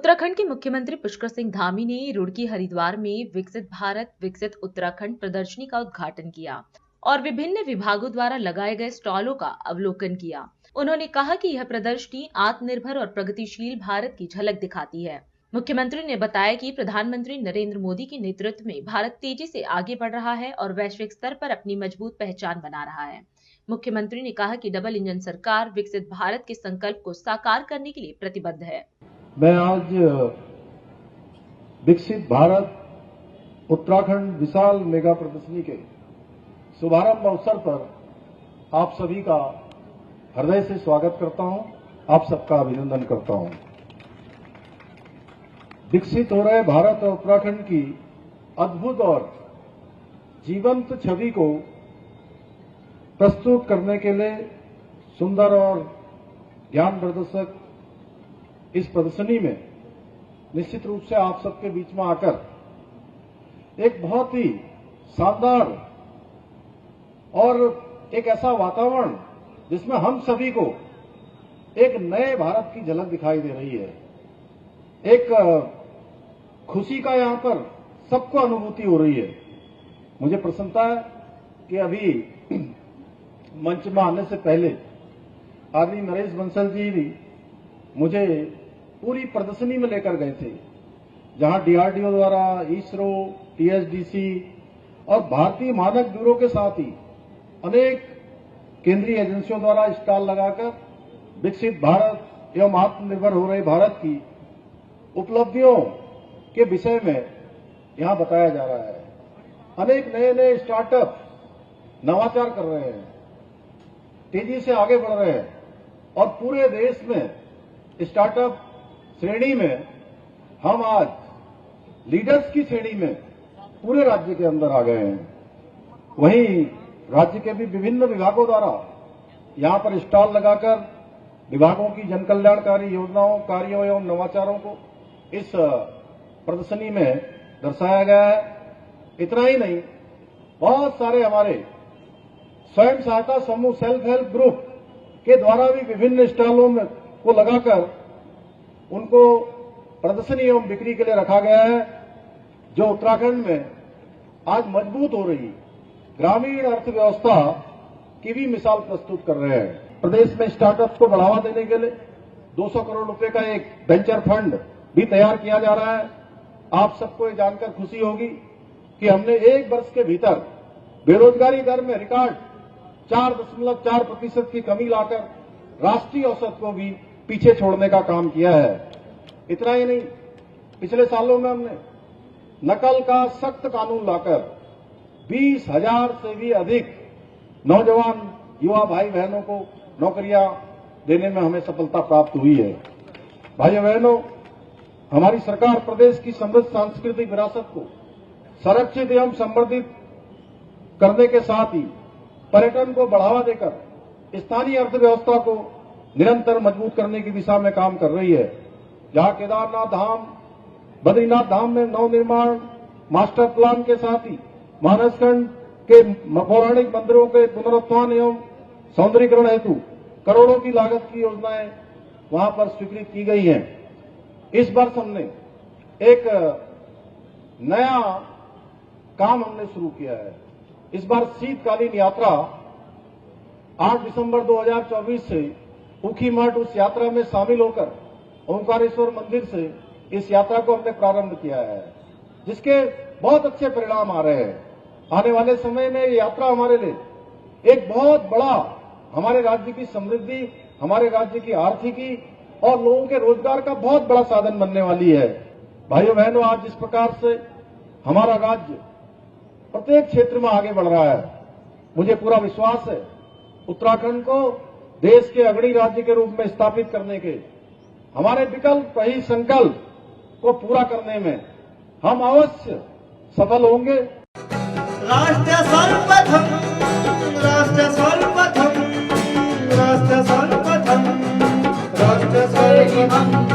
उत्तराखंड के मुख्यमंत्री पुष्कर सिंह धामी ने रुड़की हरिद्वार में विकसित भारत विकसित उत्तराखंड प्रदर्शनी का उद्घाटन किया और विभिन्न विभागों द्वारा लगाए गए स्टॉलों का अवलोकन किया। उन्होंने कहा कि यह प्रदर्शनी आत्मनिर्भर और प्रगतिशील भारत की झलक दिखाती है। मुख्यमंत्री ने बताया कि प्रधानमंत्री नरेंद्र मोदी के नेतृत्व में भारत तेजी से आगे बढ़ रहा है और वैश्विक स्तर पर अपनी मजबूत पहचान बना रहा है। मुख्यमंत्री ने कहा कि डबल इंजन सरकार विकसित भारत के संकल्प को साकार करने के लिए प्रतिबद्ध है। मैं आज विकसित भारत उत्तराखंड विशाल मेगा प्रदर्शनी के शुभारंभ अवसर पर आप सभी का हृदय से स्वागत करता हूं, आप सबका अभिनंदन करता हूं। विकसित हो रहे भारत और उत्तराखंड की अद्भुत और जीवंत छवि को प्रस्तुत करने के लिए सुंदर और ज्ञानवर्धक इस प्रदर्शनी में निश्चित रूप से आप सबके बीच में आकर एक बहुत ही शानदार और एक ऐसा वातावरण जिसमें हम सभी को एक नए भारत की झलक दिखाई दे रही है। एक खुशी का यहां पर सबको अनुभूति हो रही है। मुझे प्रसन्नता है कि अभी मंच में आने से पहले आदरणीय नरेश बंसल जी भी मुझे पूरी प्रदर्शनी में लेकर गए थे, जहां डीआरडीओ द्वारा इसरो, टीएचडीसी और भारतीय मानक ब्यूरो के साथ ही अनेक केंद्रीय एजेंसियों द्वारा स्टॉल लगाकर विकसित भारत एवं आत्मनिर्भर हो रहे भारत की उपलब्धियों के विषय में यहां बताया जा रहा है। अनेक नए नए स्टार्टअप नवाचार कर रहे हैं, तेजी से आगे बढ़ रहे हैं और पूरे देश में स्टार्टअप श्रेणी में हम आज लीडर्स की श्रेणी में पूरे राज्य के अंदर आ गए हैं। वहीं राज्य के भी विभिन्न विभागों द्वारा यहां पर स्टॉल लगाकर विभागों की जनकल्याणकारी योजनाओं, कार्यों एवं नवाचारों को इस प्रदर्शनी में दर्शाया गया है। इतना ही नहीं, बहुत सारे हमारे स्वयं सहायता समूह, सेल्फ हेल्प ग्रुप के द्वारा भी विभिन्न स्टॉलों में को लगाकर उनको प्रदर्शनी एवं बिक्री के लिए रखा गया है, जो उत्तराखंड में आज मजबूत हो रही ग्रामीण अर्थव्यवस्था की भी मिसाल प्रस्तुत कर रहे हैं। प्रदेश में स्टार्टअप को बढ़ावा देने के लिए 200 करोड़ रुपए का एक वेंचर फंड भी तैयार किया जा रहा है। आप सबको ये जानकर खुशी होगी कि हमने 1 वर्ष के भीतर बेरोजगारी दर में रिकॉर्ड 4.4% की कमी लाकर राष्ट्रीय औसत को भी पीछे छोड़ने का काम किया है। इतना ही नहीं, पिछले सालों में हमने नकल का सख्त कानून लाकर 20,000 से भी अधिक नौजवान युवा भाई बहनों को नौकरियां देने में हमें सफलता प्राप्त हुई है। भाइयों बहनों, हमारी सरकार प्रदेश की समृद्ध सांस्कृतिक विरासत को संरक्षित एवं संवर्धित करने के साथ ही पर्यटन को बढ़ावा देकर स्थानीय अर्थव्यवस्था को निरंतर मजबूत करने की दिशा में काम कर रही है। जहां केदारनाथ धाम, बद्रीनाथ धाम में नवनिर्माण मास्टर प्लान के साथ ही मानसखंड के पौराणिक मंदिरों के पुनरुत्थान एवं सौंदर्यीकरण हेतु करोड़ों की लागत की योजनाएं वहां पर स्वीकृत की गई हैं। इस वर्ष हमने एक नया काम हमने शुरू किया है। इस बार शीतकालीन यात्रा 8 दिसंबर 2024 से ऊखी मठ उस यात्रा में शामिल होकर ओंकारेश्वर मंदिर से इस यात्रा को हमने प्रारंभ किया है, जिसके बहुत अच्छे परिणाम आ रहे हैं। आने वाले समय में ये यात्रा हमारे लिए एक बहुत बड़ा हमारे राज्य की समृद्धि, हमारे राज्य की आर्थिकी और लोगों के रोजगार का बहुत बड़ा साधन बनने वाली है। भाइयों बहनों, आज जिस प्रकार से हमारा राज्य प्रत्येक क्षेत्र में आगे बढ़ रहा है, मुझे पूरा विश्वास है उत्तराखंड को देश के अग्रणी राज्य के रूप में स्थापित करने के हमारे विकल्प वही संकल्प को पूरा करने में हम अवश्य सफल होंगे। राष्ट्र सर्वप्रथम, राष्ट्र सर्वप्रथम, राष्ट्र सर्वप्रथम, राष्ट्र सर्वप्रथम।